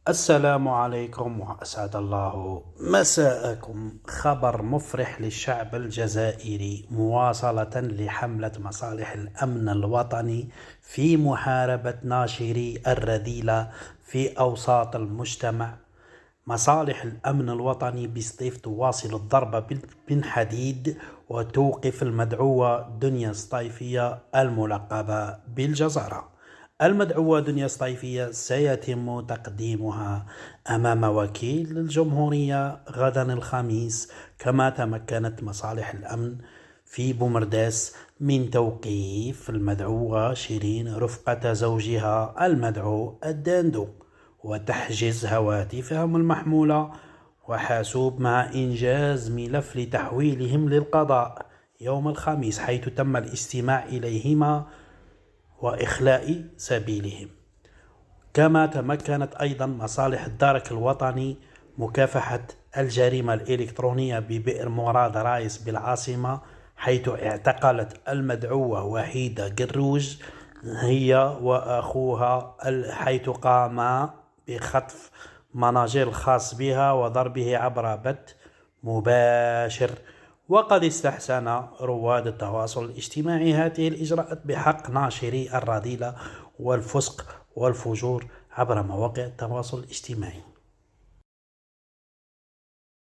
السلام عليكم وأسعد الله مساءكم. خبر مفرح للشعب الجزائري مواصلة لحملة مصالح الأمن الوطني في محاربة ناشري الرذيلة في أوساط المجتمع. مصالح الأمن الوطني بسطيف تواصل الضرب بالحديد وتوقف المدعوة دنيا سطيفية الملقبة بالجزرة. المدعوة دنيا سطيفية سيتم تقديمها أمام وكيل الجمهورية غدا الخميس، كما تمكنت مصالح الأمن في بومرداس من توقيف المدعوة شيرين رفقة زوجها المدعو الداندو وتحجيز هواتفهم المحمولة وحاسوب، مع إنجاز ملف لتحويلهم للقضاء يوم الخميس، حيث تم الاستماع إليهما وإخلاء سبيلهم. كما تمكنت أيضا مصالح الدرك الوطني مكافحة الجريمة الإلكترونية ببئر مراد رايس بالعاصمة، حيث اعتقلت المدعوة وحيدة قروج هي وأخوها، حيث قاما بخطف مناجير الخاص بها وضربه عبر بث مباشر. وقد استحسن رواد التواصل الاجتماعي هذه الإجراءات بحق ناشري الرذيلة والفسق والفجور عبر مواقع التواصل الاجتماعي.